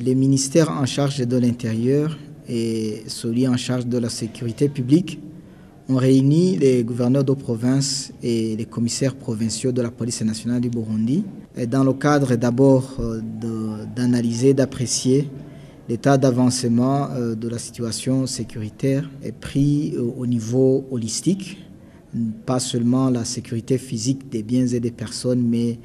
les ministères en charge de l'Intérieur et celui en charge de la sécurité publique ont réuni les gouverneurs de province et les commissaires provinciaux de la police nationale du Burundi dans le cadre d'abord d'analyser, d'apprécier l'état d'avancement de la situation sécuritaire est pris au niveau holistique, pas seulement la sécurité physique des biens et des personnes, mais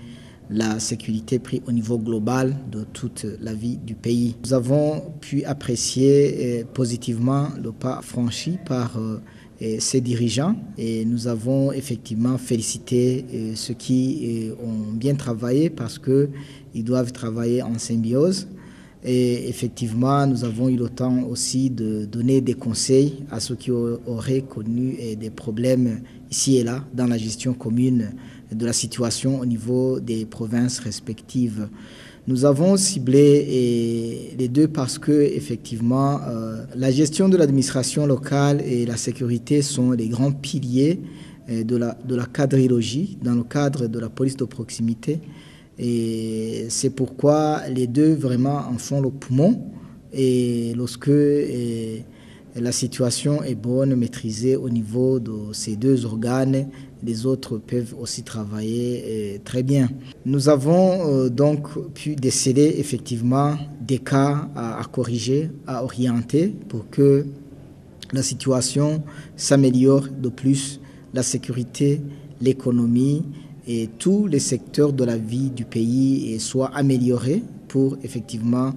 la sécurité prise au niveau global de toute la vie du pays. Nous avons pu apprécier positivement le pas franchi par ces dirigeants et nous avons effectivement félicité ceux qui ont bien travaillé parce qu'ils doivent travailler en symbiose. Et effectivement, nous avons eu le temps aussi de donner des conseils à ceux qui auraient connu des problèmes ici et là dans la gestion commune de la situation au niveau des provinces respectives. Nous avons ciblé les deux parce que effectivement, la gestion de l'administration locale et la sécurité sont les grands piliers de la quadrilogie dans le cadre de la police de proximité. Et c'est pourquoi les deux vraiment en font le poumon. Et lorsque la situation est bonne, maîtrisée au niveau de ces deux organes, les autres peuvent aussi travailler très bien. Nous avons donc pu déceler effectivement des cas à corriger, à orienter pour que la situation s'améliore de plus, la sécurité, l'économie et tous les secteurs de la vie du pays soient améliorés pour effectivement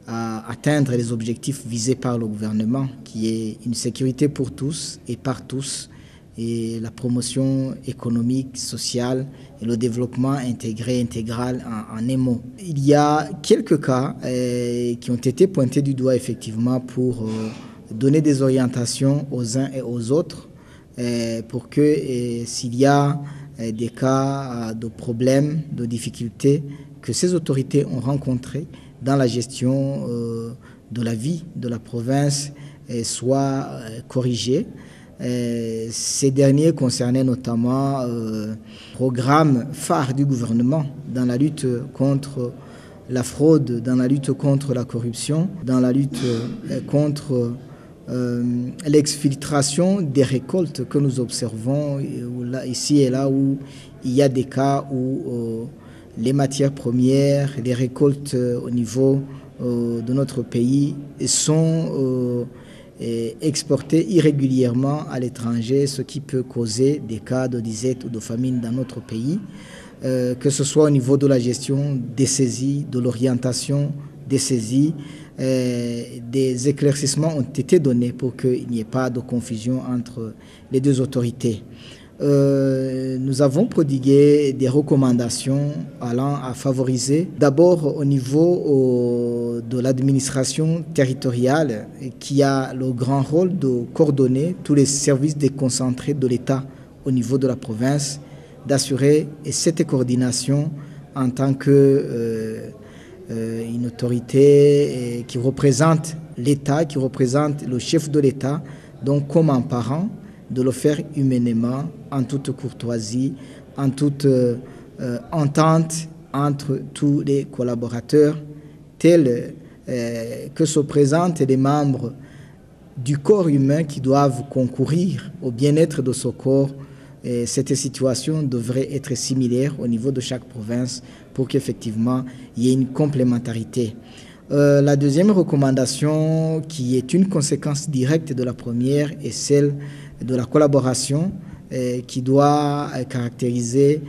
atteindre les objectifs visés par le gouvernement, qui est une sécurité pour tous et par tous, et la promotion économique, sociale et le développement intégral en un mot. Il y a quelques cas qui ont été pointés du doigt effectivement pour donner des orientations aux uns et aux autres pour que s'il y a des cas de problèmes, de difficultés que ces autorités ont rencontrés dans la gestion de la vie de la province soient corrigés. Ces derniers concernaient notamment le programme phare du gouvernement dans la lutte contre la fraude, dans la lutte contre la corruption, dans la lutte contre l'exfiltration des récoltes que nous observons ici et là où il y a des cas où les matières premières, les récoltes au niveau de notre pays sont exportées irrégulièrement à l'étranger, ce qui peut causer des cas de disette ou de famine dans notre pays, que ce soit au niveau de la gestion des saisies, de l'orientation des saisies. Des éclaircissements ont été donnés pour qu'il n'y ait pas de confusion entre les deux autorités. Nous avons prodigué des recommandations allant à favoriser d'abord au niveau de l'administration territoriale qui a le grand rôle de coordonner tous les services déconcentrés de l'État au niveau de la province, d'assurer cette coordination en tant que une autorité qui représente l'État, qui représente le chef de l'État, donc comme un parent, de le faire humainement, en toute courtoisie, en toute entente entre tous les collaborateurs, tels que se présentent les membres du corps humain qui doivent concourir au bien-être de ce corps. Et cette situation devrait être similaire au niveau de chaque province pour qu'effectivement il y ait une complémentarité. La deuxième recommandation, qui est une conséquence directe de la première, est celle de la collaboration qui doit caractériser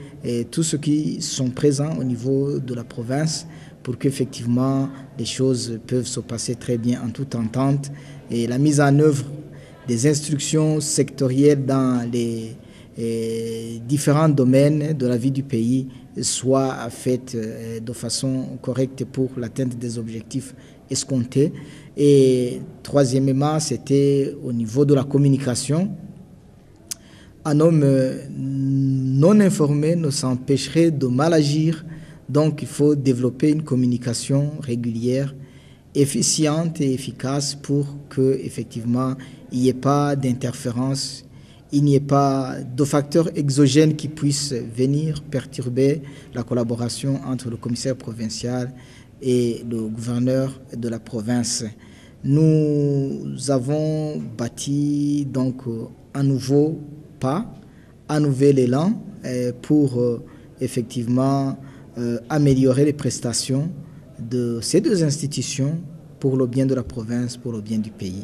tous ceux qui sont présents au niveau de la province pour qu'effectivement les choses peuvent se passer très bien en toute entente et la mise en œuvre des instructions sectorielles dans les différents domaines de la vie du pays soit faite de façon correcte pour l'atteinte des objectifs escomptés. Et troisièmement, c'était au niveau de la communication. Un homme non informé ne s'empêcherait de mal agir, donc il faut développer une communication régulière, efficiente et efficace pour que effectivement il n'y ait pas d'interférence, il n'y ait pas de facteurs exogènes qui puissent venir perturber la collaboration entre le commissaire provincial et le gouverneur de la province. Nous avons bâti donc un nouveau pas, un nouvel élan pour effectivement améliorer les prestations de ces deux institutions pour le bien de la province, pour le bien du pays.